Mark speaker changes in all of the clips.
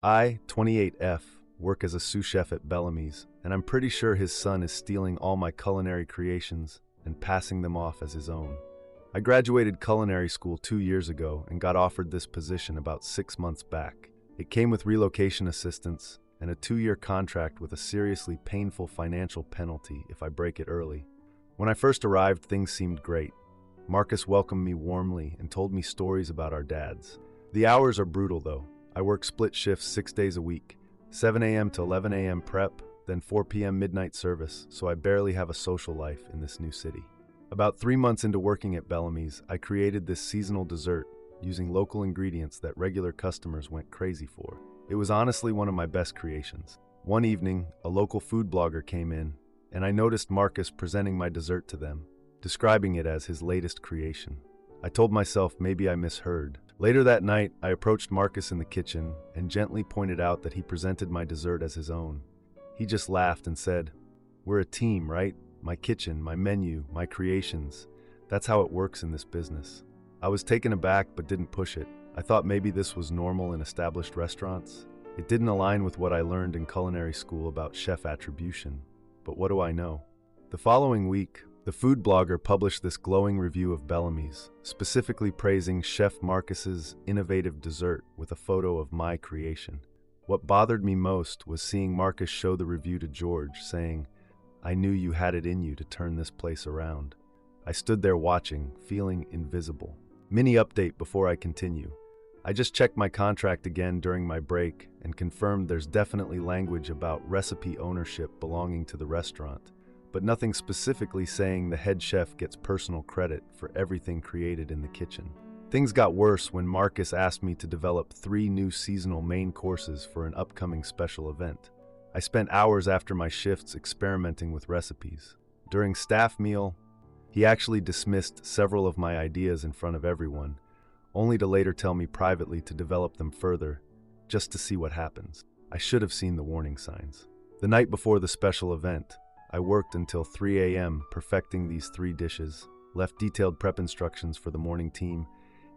Speaker 1: I, 28F, work as a sous chef at Bellamy's, and I'm pretty sure his son is stealing all my culinary creations and passing them off as his own. I graduated culinary school 2 years ago and got offered this position about 6 months back. It came with relocation assistance and a 2-year contract with a seriously painful financial penalty if I break it early. When I first arrived, things seemed great. Marcus welcomed me warmly and told me stories about our dads. The hours are brutal though. I work split shifts 6 days a week, 7 a.m. to 11 a.m. prep, then 4 p.m. midnight service, so I barely have a social life in this new city. About 3 months into working at Bellamy's, I created this seasonal dessert using local ingredients that regular customers went crazy for. It was honestly one of my best creations. One evening, a local food blogger came in, and I noticed Marcus presenting my dessert to them, describing it as his latest creation. I told myself maybe I misheard. Later that night, I approached Marcus in the kitchen and gently pointed out that he presented my dessert as his own. He just laughed and said, "We're a team, right? My kitchen, my menu, my creations. That's how it works in this business." I was taken aback but didn't push it. I thought maybe this was normal in established restaurants. It didn't align with what I learned in culinary school about chef attribution. But what do I know? The following week, the food blogger published this glowing review of Bellamy's, specifically praising Chef Marcus's innovative dessert with a photo of my creation. What bothered me most was seeing Marcus show the review to George, saying, "I knew you had it in you to turn this place around." I stood there watching, feeling invisible. Mini update before I continue. I just checked my contract again during my break and confirmed there's definitely language about recipe ownership belonging to the restaurant, but nothing specifically saying the head chef gets personal credit for everything created in the kitchen. Things got worse when Marcus asked me to develop 3 new seasonal main courses for an upcoming special event. I spent hours after my shifts experimenting with recipes. During staff meal, he actually dismissed several of my ideas in front of everyone, only to later tell me privately to develop them further, just to see what happens. I should have seen the warning signs. The night before the special event, I worked until 3 a.m. perfecting these 3 dishes, left detailed prep instructions for the morning team,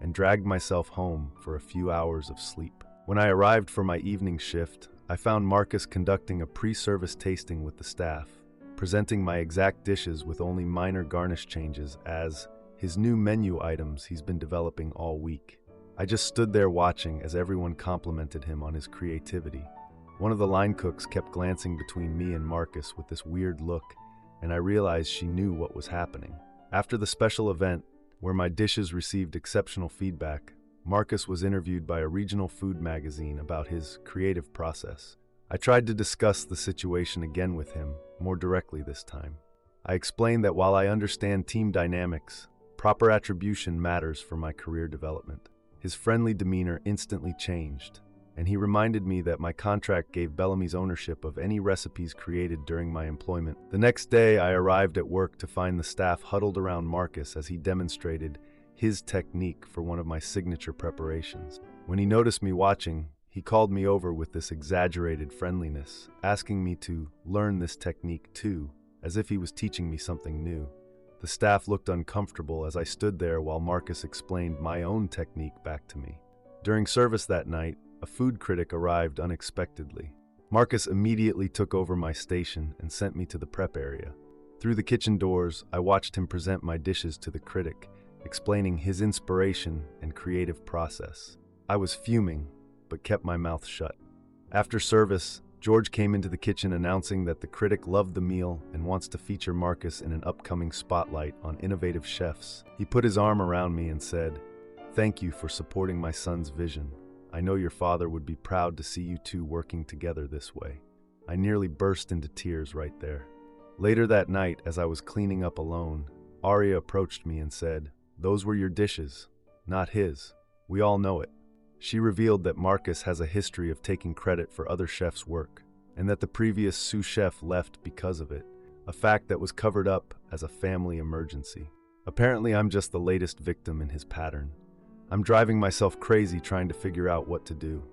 Speaker 1: and dragged myself home for a few hours of sleep. When I arrived for my evening shift, I found Marcus conducting a pre-service tasting with the staff, presenting my exact dishes with only minor garnish changes as his new menu items he's been developing all week. I just stood there watching as everyone complimented him on his creativity. One of the line cooks kept glancing between me and Marcus with this weird look, and I realized she knew what was happening. After the special event, where my dishes received exceptional feedback, Marcus was interviewed by a regional food magazine about his creative process. I tried to discuss the situation again with him, more directly this time. I explained that while I understand team dynamics, proper attribution matters for my career development. His friendly demeanor instantly changed, and he reminded me that my contract gave Bellamy's ownership of any recipes created during my employment. The next day, I arrived at work to find the staff huddled around Marcus as he demonstrated his technique for one of my signature preparations. When he noticed me watching, he called me over with this exaggerated friendliness, asking me to learn this technique too, as if he was teaching me something new. The staff looked uncomfortable as I stood there while Marcus explained my own technique back to me. During service that night, a food critic arrived unexpectedly. Marcus immediately took over my station and sent me to the prep area. Through the kitchen doors, I watched him present my dishes to the critic, explaining his inspiration and creative process. I was fuming, but kept my mouth shut. After service, George came into the kitchen announcing that the critic loved the meal and wants to feature Marcus in an upcoming spotlight on innovative chefs. He put his arm around me and said, "Thank you for supporting my son's vision. I know your father would be proud to see you two working together this way." I nearly burst into tears right there. Later that night, as I was cleaning up alone, Aria approached me and said, "Those were your dishes, not his. We all know it." She revealed that Marcus has a history of taking credit for other chefs' work, and that the previous sous chef left because of it, a fact that was covered up as a family emergency. Apparently, I'm just the latest victim in his pattern. I'm driving myself crazy trying to figure out what to do.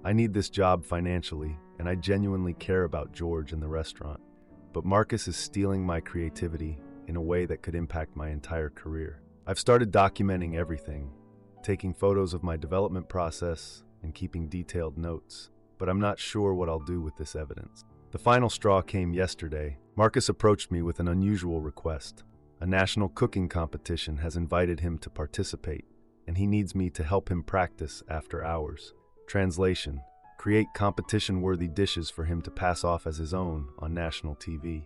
Speaker 1: I need this job financially, and I genuinely care about George and the restaurant. But Marcus is stealing my creativity in a way that could impact my entire career. I've started documenting everything, taking photos of my development process and keeping detailed notes. but I'm not sure what I'll do with this evidence. The final straw came yesterday. Marcus approached me with an unusual request. A national cooking competition has invited him to participate, and he needs me to help him practice after hours. Translation: create competition-worthy dishes for him to pass off as his own on national TV.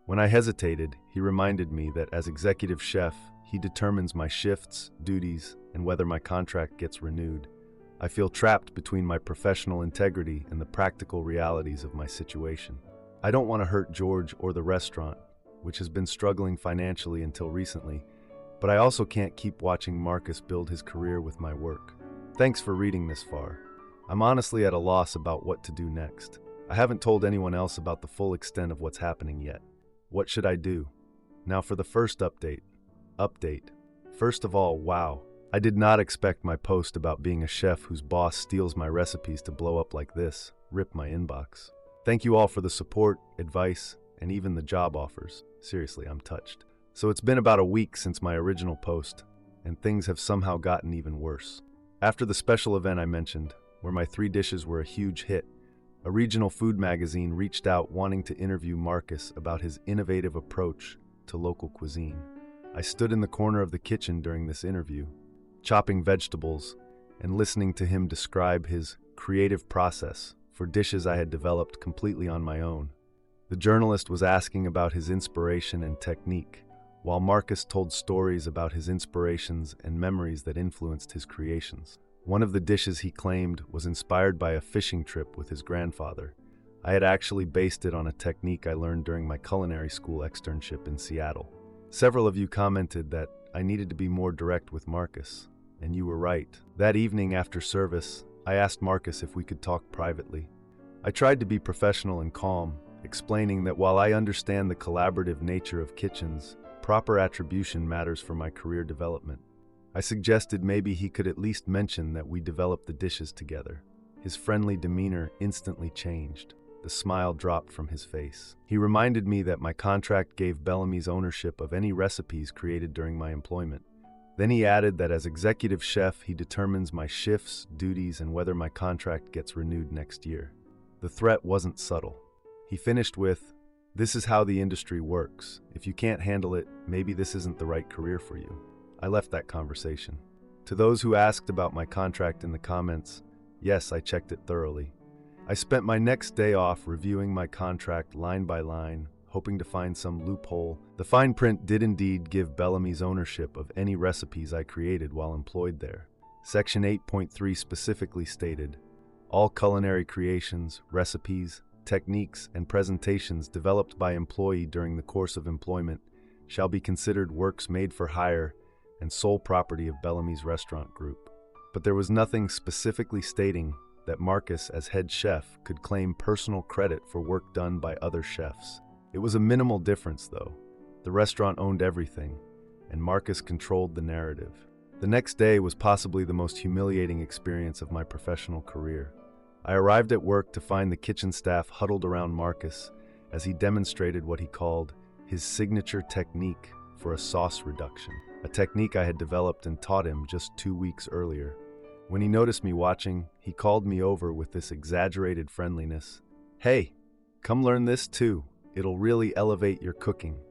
Speaker 1: When I hesitated, he reminded me that as executive chef, he determines my shifts, duties, and whether my contract gets renewed. I feel trapped between my professional integrity and the practical realities of my situation. I don't want to hurt George or the restaurant, which has been struggling financially until recently, but I also can't keep watching Marcus build his career with my work. Thanks for reading this far. I'm honestly at a loss about what to do next. I haven't told anyone else about the full extent of what's happening yet. What should I do? Now for the first update. First of all, wow. I did not expect my post about being a chef whose boss steals my recipes to blow up like this. Rip my inbox. Thank you all for the support, advice, and even the job offers. Seriously, I'm touched. So it's been about a week since my original post, and things have somehow gotten even worse. After the special event I mentioned, where my 3 dishes were a huge hit, a regional food magazine reached out wanting to interview Marcus about his innovative approach to local cuisine. I stood in the corner of the kitchen during this interview, chopping vegetables and listening to him describe his creative process for dishes I had developed completely on my own. The journalist was asking about his inspiration and technique, while Marcus told stories about his inspirations and memories that influenced his creations. One of the dishes he claimed was inspired by a fishing trip with his grandfather. I had actually based it on a technique I learned during my culinary school externship in Seattle. Several of you commented that I needed to be more direct with Marcus, and you were right. That evening after service, I asked Marcus if we could talk privately. I tried to be professional and calm, explaining that while I understand the collaborative nature of kitchens, proper attribution matters for my career development. I suggested maybe he could at least mention that we developed the dishes together. His friendly demeanor instantly changed. The smile dropped from his face. He reminded me that my contract gave Bellamy's ownership of any recipes created during my employment. Then he added that as executive chef, he determines my shifts, duties, and whether my contract gets renewed next year. The threat wasn't subtle. He finished with, "This is how the industry works. If you can't handle it, maybe this isn't the right career for you." I left that conversation. To those who asked about my contract in the comments, yes, I checked it thoroughly. I spent my next day off reviewing my contract line by line, hoping to find some loophole. The fine print did indeed give Bellamy's ownership of any recipes I created while employed there. Section 8.3 specifically stated, "All culinary creations, recipes, techniques, and presentations developed by employee during the course of employment shall be considered works made for hire and sole property of Bellamy's Restaurant Group." But there was nothing specifically stating that Marcus, as head chef, could claim personal credit for work done by other chefs. It was a minimal difference, though. The restaurant owned everything, and Marcus controlled the narrative. The next day was possibly the most humiliating experience of my professional career. I arrived at work to find the kitchen staff huddled around Marcus as he demonstrated what he called his signature technique for a sauce reduction, a technique I had developed and taught him just 2 weeks earlier. When he noticed me watching, he called me over with this exaggerated friendliness. "Hey, come learn this too. It'll really elevate your cooking."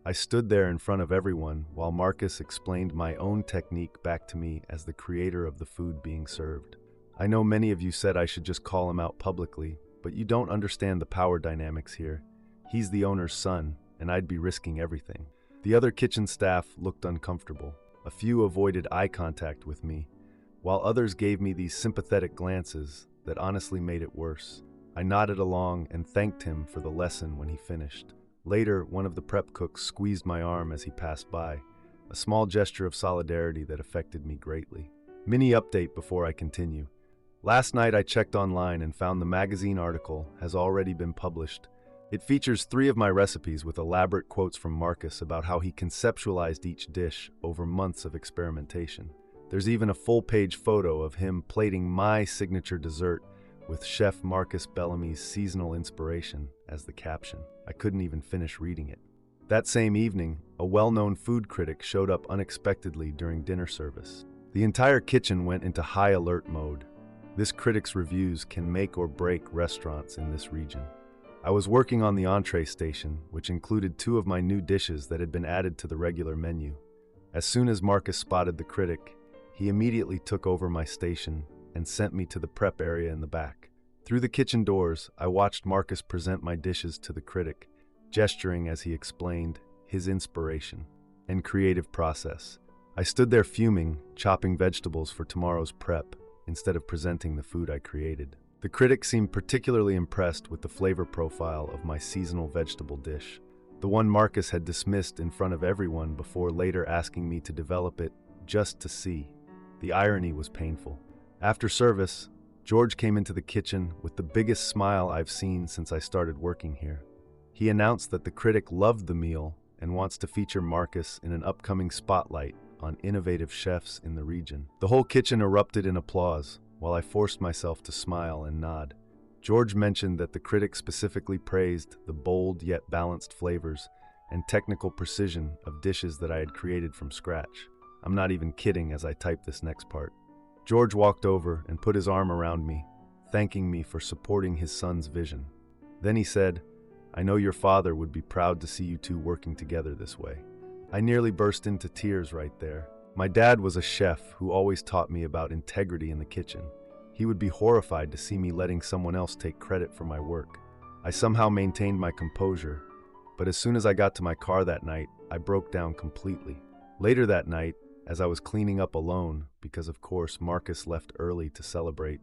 Speaker 1: I stood there in front of everyone while Marcus explained my own technique back to me as the creator of the food being served. I know many of you said I should just call him out publicly, but you don't understand the power dynamics here. He's the owner's son, and I'd be risking everything. The other kitchen staff looked uncomfortable. A few avoided eye contact with me, while others gave me these sympathetic glances that honestly made it worse. I nodded along and thanked him for the lesson when he finished. Later, one of the prep cooks squeezed my arm as he passed by, a small gesture of solidarity that affected me greatly. Mini update before I continue. Last night I checked online and found the magazine article has already been published. It features 3 of my recipes with elaborate quotes from Marcus about how he conceptualized each dish over months of experimentation. There's even a full-page photo of him plating my signature dessert with Chef Marcus Bellamy's seasonal inspiration as the caption. I couldn't even finish reading it. That same evening, a well-known food critic showed up unexpectedly during dinner service. The entire kitchen went into high alert mode. This critic's reviews can make or break restaurants in this region. I was working on the entree station, which included 2 of my new dishes that had been added to the regular menu. As soon as Marcus spotted the critic, he immediately took over my station and sent me to the prep area in the back. Through the kitchen doors, I watched Marcus present my dishes to the critic, gesturing as he explained his inspiration and creative process. I stood there fuming, chopping vegetables for tomorrow's prep instead of presenting the food I created. The critic seemed particularly impressed with the flavor profile of my seasonal vegetable dish, the one Marcus had dismissed in front of everyone before later asking me to develop it just to see. The irony was painful. After service, George came into the kitchen with the biggest smile I've seen since I started working here. He announced that the critic loved the meal and wants to feature Marcus in an upcoming spotlight on innovative chefs in the region. The whole kitchen erupted in applause, while I forced myself to smile and nod. George mentioned that the critic specifically praised the bold yet balanced flavors and technical precision of dishes that I had created from scratch. I'm not even kidding as I type this next part. George walked over and put his arm around me, thanking me for supporting his son's vision. Then he said, "I know your father would be proud to see you 2 working together this way." I nearly burst into tears right there. My dad was a chef who always taught me about integrity in the kitchen. He would be horrified to see me letting someone else take credit for my work. I somehow maintained my composure, but as soon as I got to my car that night, I broke down completely. Later that night, as I was cleaning up alone, because of course Marcus left early to celebrate,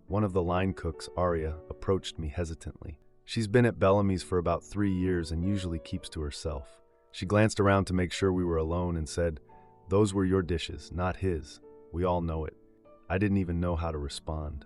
Speaker 1: one of the line cooks, Aria, approached me hesitantly. She's been at Bellamy's for about 3 years and usually keeps to herself. She glanced around to make sure we were alone and said, "Those were your dishes, not his. We all know it." I didn't even know how to respond.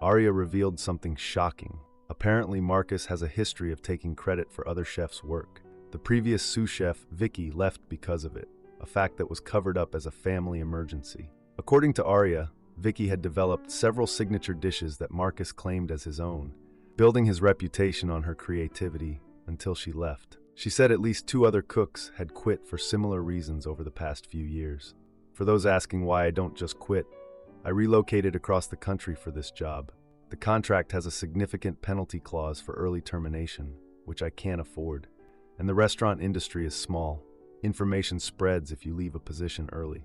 Speaker 1: Aria revealed something shocking. Apparently, Marcus has a history of taking credit for other chefs' work. The previous sous chef, Vicky, left because of it, a fact that was covered up as a family emergency. According to Aria, Vicky had developed several signature dishes that Marcus claimed as his own, building his reputation on her creativity until she left. She said at least 2 other cooks had quit for similar reasons over the past few years. For those asking why I don't just quit, I relocated across the country for this job. The contract has a significant penalty clause for early termination, which I can't afford. And the restaurant industry is small. Information spreads if you leave a position early.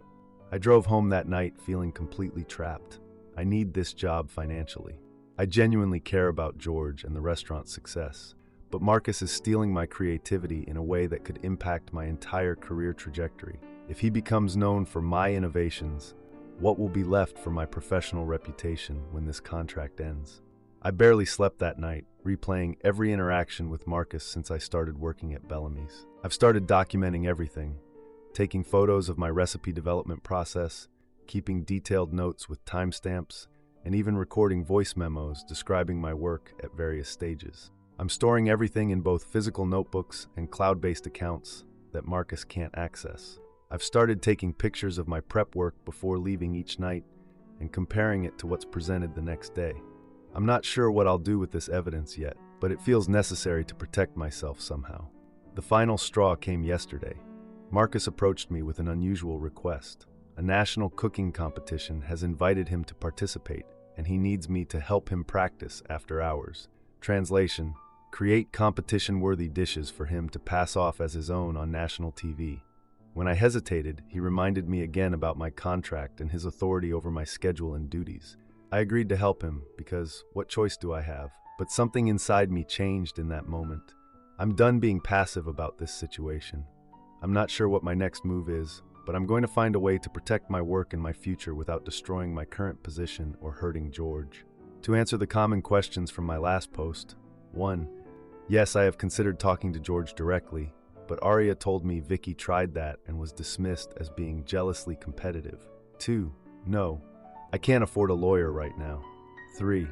Speaker 1: I drove home that night feeling completely trapped. I need this job financially. I genuinely care about George and the restaurant's success. But Marcus is stealing my creativity in a way that could impact my entire career trajectory. If he becomes known for my innovations, what will be left for my professional reputation when this contract ends? I barely slept that night, replaying every interaction with Marcus since I started working at Bellamy's. I've started documenting everything, taking photos of my recipe development process, keeping detailed notes with timestamps, and even recording voice memos describing my work at various stages. I'm storing everything in both physical notebooks and cloud-based accounts that Marcus can't access. I've started taking pictures of my prep work before leaving each night and comparing it to what's presented the next day. I'm not sure what I'll do with this evidence yet, but it feels necessary to protect myself somehow. The final straw came yesterday. Marcus approached me with an unusual request. A national cooking competition has invited him to participate, and he needs me to help him practice after hours. Translation: create competition-worthy dishes for him to pass off as his own on national TV. When I hesitated, he reminded me again about my contract and his authority over my schedule and duties. I agreed to help him because what choice do I have? But something inside me changed in that moment. I'm done being passive about this situation. I'm not sure what my next move is, but I'm going to find a way to protect my work and my future without destroying my current position or hurting George. To answer the common questions from my last post: 1. Yes, I have considered talking to George directly, but Aria told me Vicky tried that and was dismissed as being jealously competitive. 2. No, I can't afford a lawyer right now. 3.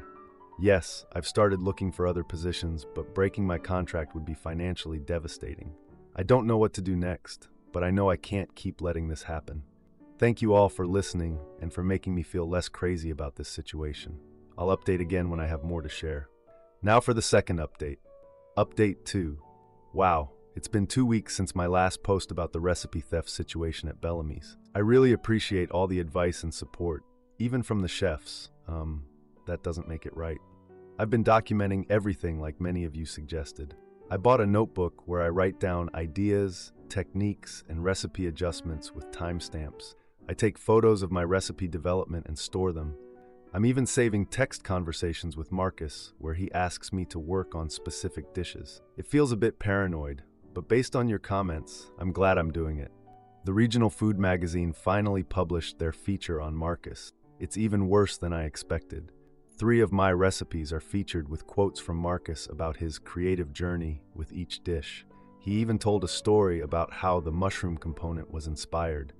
Speaker 1: Yes, I've started looking for other positions, but breaking my contract would be financially devastating. I don't know what to do next, but I know I can't keep letting this happen. Thank you all for listening and for making me feel less crazy about this situation. I'll update again when I have more to share. Now for the second update. Update 2. Wow, it's been 2 weeks since my last post about the recipe theft situation at Bellamy's. I really appreciate all the advice and support, even from the chefs. that doesn't make it right. I've been documenting everything like many of you suggested. I bought a notebook where I write down ideas, techniques, and recipe adjustments with timestamps. I take photos of my recipe development and store them. I'm even saving text conversations with Marcus where he asks me to work on specific dishes. It feels a bit paranoid, but based on your comments, I'm glad I'm doing it. The regional food magazine finally published their feature on Marcus. It's even worse than I expected. 3 of my recipes are featured with quotes from Marcus about his creative journey with each dish. He even told a story about how the mushroom component was inspired.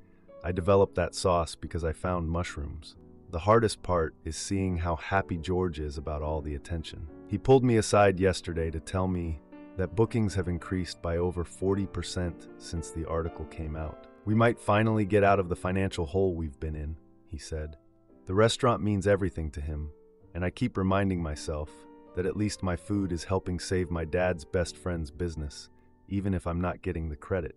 Speaker 1: I developed that sauce because I found mushrooms. The hardest part is seeing how happy George is about all the attention. He pulled me aside yesterday to tell me that bookings have increased by over 40% since the article came out. We might finally get out of the financial hole we've been in, he said. The restaurant means everything to him, and I keep reminding myself that at least my food is helping save my dad's best friend's business, even if I'm not getting the credit.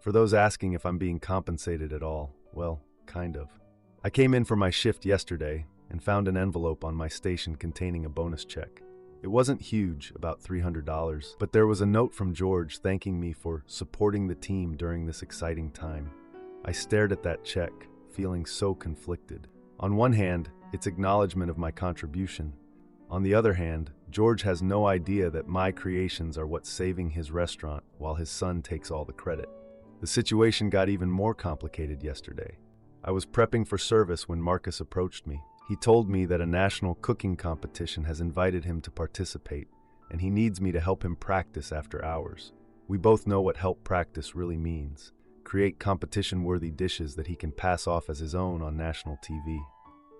Speaker 1: For those asking if I'm being compensated at all, well, kind of. I came in for my shift yesterday and found an envelope on my station containing a bonus check. It wasn't huge, about $300, but there was a note from George thanking me for supporting the team during this exciting time. I stared at that check, feeling so conflicted. On one hand, it's acknowledgement of my contribution. On the other hand, George has no idea that my creations are what's saving his restaurant while his son takes all the credit. The situation got even more complicated yesterday. I was prepping for service when Marcus approached me. He told me that a national cooking competition has invited him to participate, and he needs me to help him practice after hours. We both know what help practice really means. Create competition-worthy dishes that he can pass off as his own on national TV.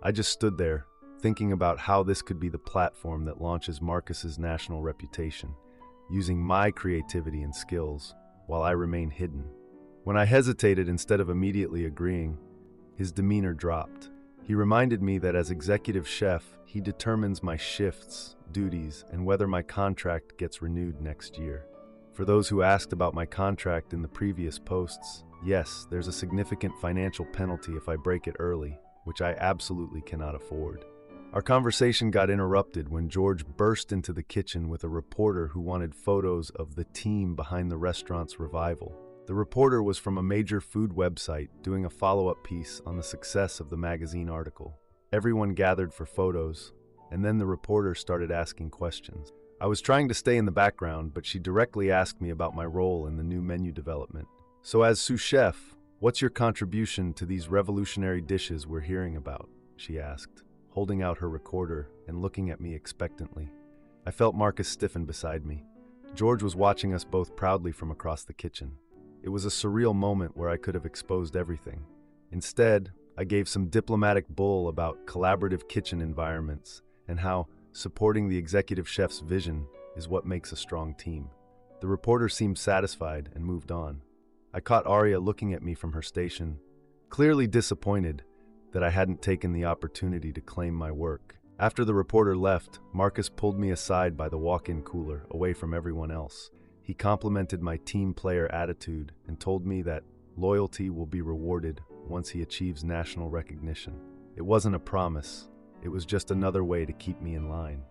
Speaker 1: I just stood there, thinking about how this could be the platform that launches Marcus's national reputation, using my creativity and skills while I remain hidden. When I hesitated instead of immediately agreeing, his demeanor dropped. He reminded me that as executive chef, he determines my shifts, duties, and whether my contract gets renewed next year. For those who asked about my contract in the previous posts, yes, there's a significant financial penalty if I break it early, which I absolutely cannot afford. Our conversation got interrupted when George burst into the kitchen with a reporter who wanted photos of the team behind the restaurant's revival. The reporter was from a major food website doing a follow-up piece on the success of the magazine article. Everyone gathered for photos, and then the reporter started asking questions. I was trying to stay in the background, but she directly asked me about my role in the new menu development. So as sous chef, what's your contribution to these revolutionary dishes we're hearing about? She asked, holding out her recorder and looking at me expectantly. I felt Marcus stiffen beside me. George was watching us both proudly from across the kitchen. It was a surreal moment where I could have exposed everything. Instead, I gave some diplomatic bull about collaborative kitchen environments and how supporting the executive chef's vision is what makes a strong team. The reporter seemed satisfied and moved on. I caught Arya looking at me from her station, clearly disappointed that I hadn't taken the opportunity to claim my work. After the reporter left, Marcus pulled me aside by the walk-in cooler, away from everyone else. He complimented my team player attitude and told me that loyalty will be rewarded once he achieves national recognition. It wasn't a promise, it was just another way to keep me in line.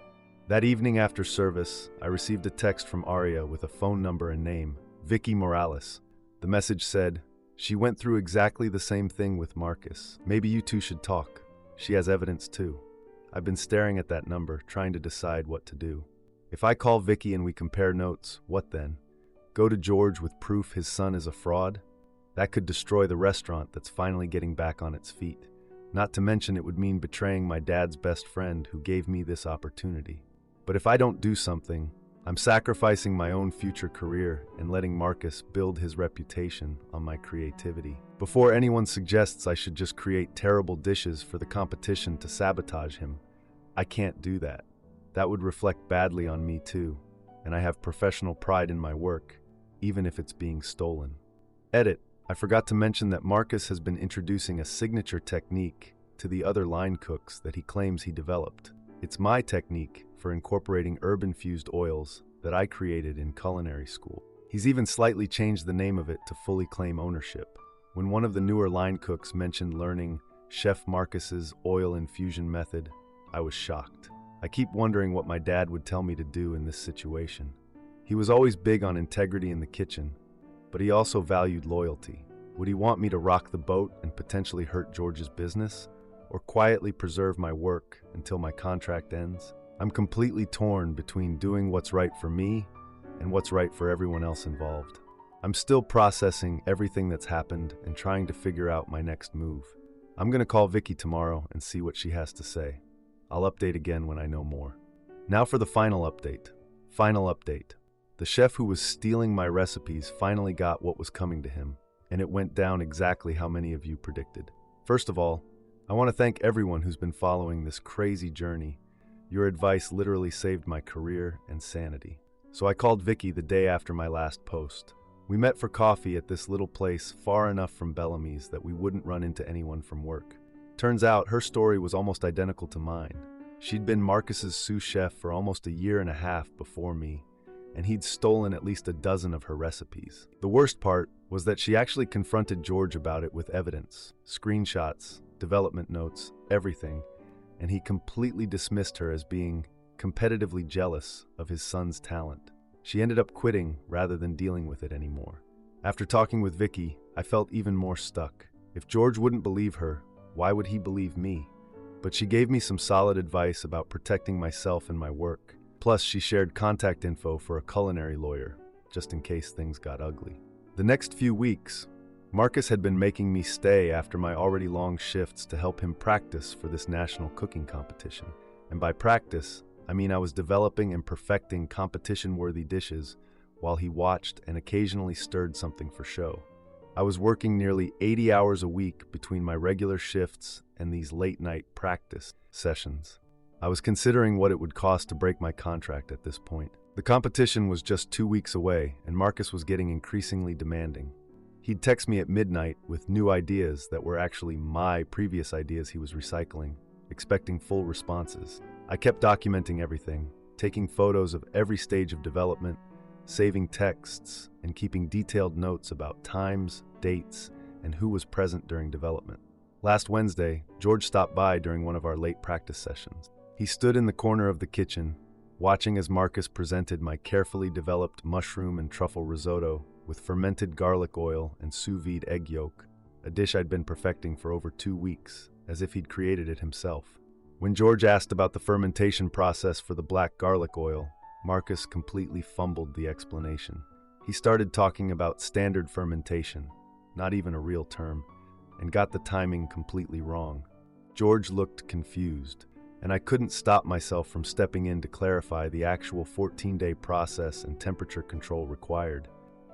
Speaker 1: That evening after service, I received a text from Arya with a phone number and name, Vicky Morales. The message said, "She went through exactly the same thing with Marcus. Maybe you two should talk. She has evidence too." I've been staring at that number, trying to decide what to do. If I call Vicky and we compare notes, what then? Go to George with proof his son is a fraud? That could destroy the restaurant that's finally getting back on its feet. Not to mention it would mean betraying my dad's best friend who gave me this opportunity. But if I don't do something, I'm sacrificing my own future career and letting Marcus build his reputation on my creativity. Before anyone suggests I should just create terrible dishes for the competition to sabotage him, I can't do that. That would reflect badly on me too, and I have professional pride in my work, even if it's being stolen. Edit. I forgot to mention that Marcus has been introducing a signature technique to the other line cooks that he claims he developed. It's my technique for incorporating herb-infused oils that I created in culinary school. He's even slightly changed the name of it to fully claim ownership. When one of the newer line cooks mentioned learning Chef Marcus's oil infusion method, I was shocked. I keep wondering what my dad would tell me to do in this situation. He was always big on integrity in the kitchen, but he also valued loyalty. Would he want me to rock the boat and potentially hurt George's business, or quietly preserve my work until my contract ends? I'm completely torn between doing what's right for me and what's right for everyone else involved. I'm still processing everything that's happened and trying to figure out my next move. I'm going to call Vicky tomorrow and see what she has to say. I'll update again when I know more. Now for the final update. Final update. The chef who was stealing my recipes finally got what was coming to him, and it went down exactly how many of you predicted. First of all, I want to thank everyone who's been following this crazy journey. Your advice literally saved my career and sanity. So I called Vicky the day after my last post. We met for coffee at this little place far enough from Bellamy's that we wouldn't run into anyone from work. Turns out her story was almost identical to mine. She'd been Marcus's sous chef for almost a year and a half before me, and he'd stolen at least a dozen of her recipes. The worst part was that she actually confronted George about it with evidence, screenshots, development notes, everything, and he completely dismissed her as being competitively jealous of his son's talent. She ended up quitting rather than dealing with it anymore. After talking with Vicky, I felt even more stuck. If George wouldn't believe her, why would he believe me? But she gave me some solid advice about protecting myself and my work. Plus, she shared contact info for a culinary lawyer, just in case things got ugly. The next few weeks, Marcus had been making me stay after my already long shifts to help him practice for this national cooking competition. And by practice, I mean I was developing and perfecting competition-worthy dishes while he watched and occasionally stirred something for show. I was working nearly 80 hours a week between my regular shifts and these late-night practice sessions. I was considering what it would cost to break my contract at this point. The competition was just 2 weeks away, and Marcus was getting increasingly demanding. He'd text me at midnight with new ideas that were actually my previous ideas he was recycling, expecting full responses. I kept documenting everything, taking photos of every stage of development, saving texts, and keeping detailed notes about times, dates, and who was present during development. Last Wednesday, George stopped by during one of our late practice sessions. He stood in the corner of the kitchen, watching as Marcus presented my carefully developed mushroom and truffle risotto with fermented garlic oil and sous vide egg yolk, a dish I'd been perfecting for over 2 weeks, as if he'd created it himself. When George asked about the fermentation process for the black garlic oil, Marcus completely fumbled the explanation. He started talking about standard fermentation, not even a real term, and got the timing completely wrong. George looked confused, and I couldn't stop myself from stepping in to clarify the actual 14-day process and temperature control required.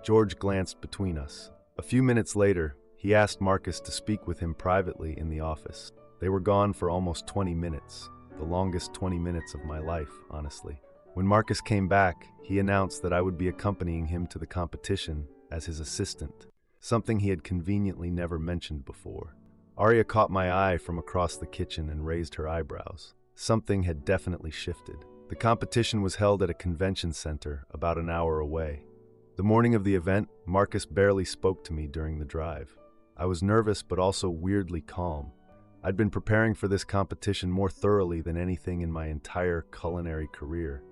Speaker 1: George glanced between us. A few minutes later, he asked Marcus to speak with him privately in the office. They were gone for almost 20 minutes, the longest 20 minutes of my life, honestly. When Marcus came back, he announced that I would be accompanying him to the competition as his assistant, something he had conveniently never mentioned before. Arya caught my eye from across the kitchen and raised her eyebrows. Something had definitely shifted. The competition was held at a convention center about an hour away. The morning of the event, Marcus barely spoke to me during the drive. I was nervous but also weirdly calm. I'd been preparing for this competition more thoroughly than anything in my entire culinary career,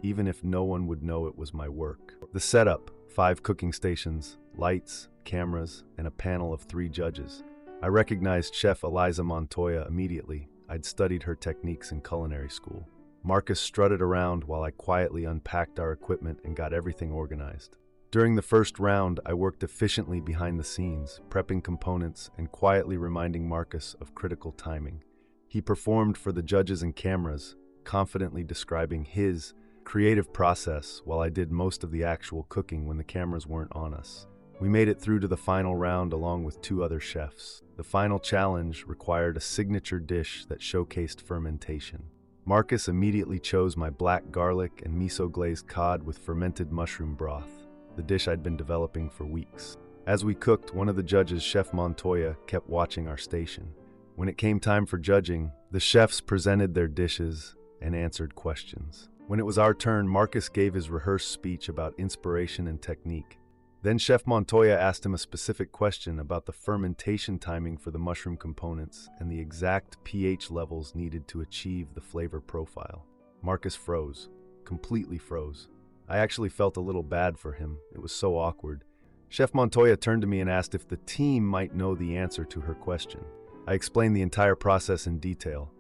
Speaker 1: even if no one would know it was my work. The setup, 5 cooking stations, lights, cameras, and a panel of 3 judges. I recognized Chef Eliza Montoya immediately. I'd studied her techniques in culinary school. Marcus strutted around while I quietly unpacked our equipment and got everything organized. During the first round, I worked efficiently behind the scenes, prepping components and quietly reminding Marcus of critical timing. He performed for the judges and cameras, confidently describing his creative process while I did most of the actual cooking when the cameras weren't on us. We made it through to the final round along with 2 other chefs. The final challenge required a signature dish that showcased fermentation. Marcus immediately chose my black garlic and miso glazed cod with fermented mushroom broth, the dish I'd been developing for weeks. As we cooked, one of the judges, Chef Montoya, kept watching our station. When it came time for judging, the chefs presented their dishes and answered questions. When it was our turn, Marcus gave his rehearsed speech about inspiration and technique. Then Chef Montoya asked him a specific question about the fermentation timing for the mushroom components and the exact pH levels needed to achieve the flavor profile. Marcus froze, completely froze. I actually felt a little bad for him. It was so awkward. Chef Montoya turned to me and asked if the team might know the answer to her question. I explained the entire process in detail.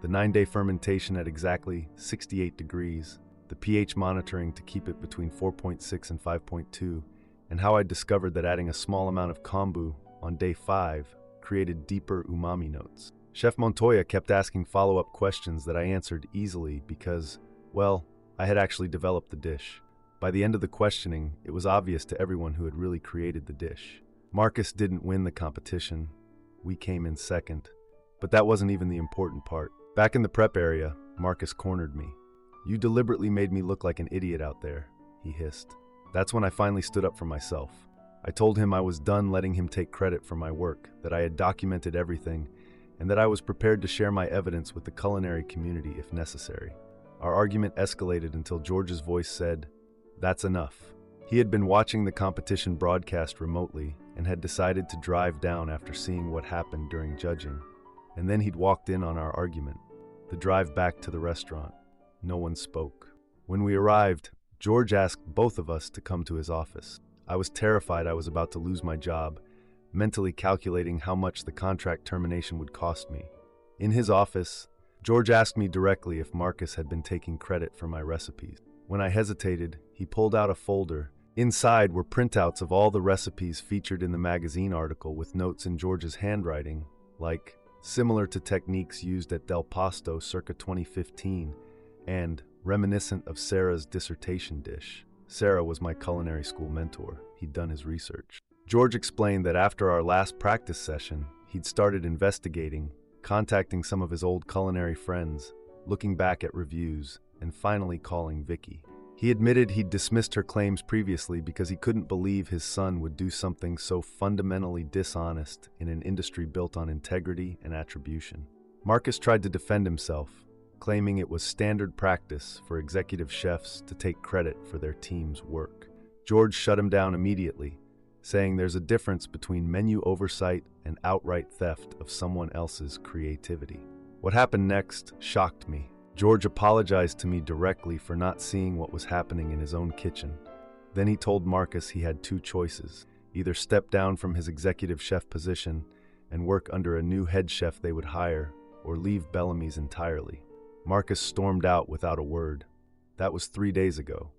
Speaker 1: The 9-day fermentation at exactly 68 degrees, the pH monitoring to keep it between 4.6 and 5.2, and how I discovered that adding a small amount of kombu on day 5 created deeper umami notes. Chef Montoya kept asking follow-up questions that I answered easily because, well, I had actually developed the dish. By the end of the questioning, it was obvious to everyone who had really created the dish. Marcus didn't win the competition. We came in second. But that wasn't even the important part. Back in the prep area, Marcus cornered me. "You deliberately made me look like an idiot out there," he hissed. That's when I finally stood up for myself. I told him I was done letting him take credit for my work, that I had documented everything, and that I was prepared to share my evidence with the culinary community if necessary. Our argument escalated until George's voice said, "That's enough." He had been watching the competition broadcast remotely and had decided to drive down after seeing what happened during judging. And then he'd walked in on our argument. The drive back to the restaurant. No one spoke. When we arrived, George asked both of us to come to his office. I was terrified I was about to lose my job, mentally calculating how much the contract termination would cost me. In his office, George asked me directly if Marcus had been taking credit for my recipes. When I hesitated, he pulled out a folder. Inside were printouts of all the recipes featured in the magazine article with notes in George's handwriting, like, "Similar to techniques used at Del Pasto circa 2015, and reminiscent of Sarah's dissertation dish." Sarah was my culinary school mentor. He'd done his research. George explained that after our last practice session, he'd started investigating, contacting some of his old culinary friends, looking back at reviews, and finally calling Vicky. He admitted he'd dismissed her claims previously because he couldn't believe his son would do something so fundamentally dishonest in an industry built on integrity and attribution. Marcus tried to defend himself, claiming it was standard practice for executive chefs to take credit for their team's work. George shut him down immediately, saying there's a difference between menu oversight and outright theft of someone else's creativity. What happened next shocked me. George apologized to me directly for not seeing what was happening in his own kitchen. Then he told Marcus he had two choices: either step down from his executive chef position and work under a new head chef they would hire, or leave Bellamy's entirely. Marcus stormed out without a word. That was 3 days ago.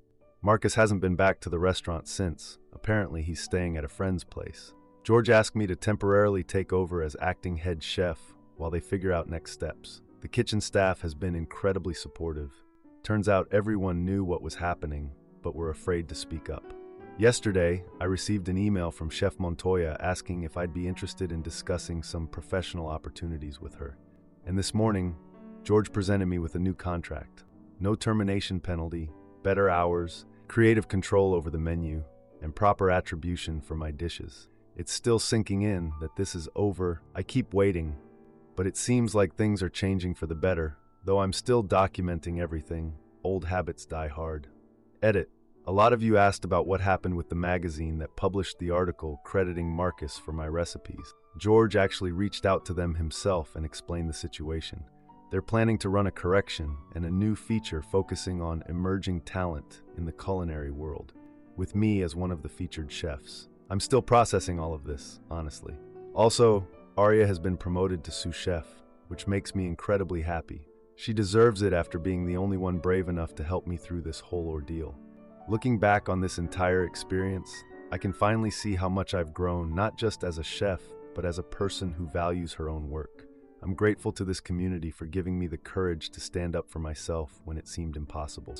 Speaker 1: Marcus hasn't been back to the restaurant since. Apparently he's staying at a friend's place. George asked me to temporarily take over as acting head chef while they figure out next steps. The kitchen staff has been incredibly supportive. Turns out everyone knew what was happening, but were afraid to speak up. Yesterday, I received an email from Chef Montoya asking if I'd be interested in discussing some professional opportunities with her. And this morning, George presented me with a new contract. No termination penalty, better hours, creative control over the menu, and proper attribution for my dishes. It's still sinking in that this is over. I keep waiting, but it seems like things are changing for the better. Though I'm still documenting everything, old habits die hard. Edit. A lot of you asked about what happened with the magazine that published the article crediting Marcus for my recipes. George actually reached out to them himself and explained the situation. They're planning to run a correction and a new feature focusing on emerging talent in the culinary world, with me as one of the featured chefs. I'm still processing all of this, honestly. Also, Arya has been promoted to sous chef, which makes me incredibly happy. She deserves it after being the only one brave enough to help me through this whole ordeal. Looking back on this entire experience, I can finally see how much I've grown, not just as a chef, but as a person who values her own work. I'm grateful to this community for giving me the courage to stand up for myself when it seemed impossible.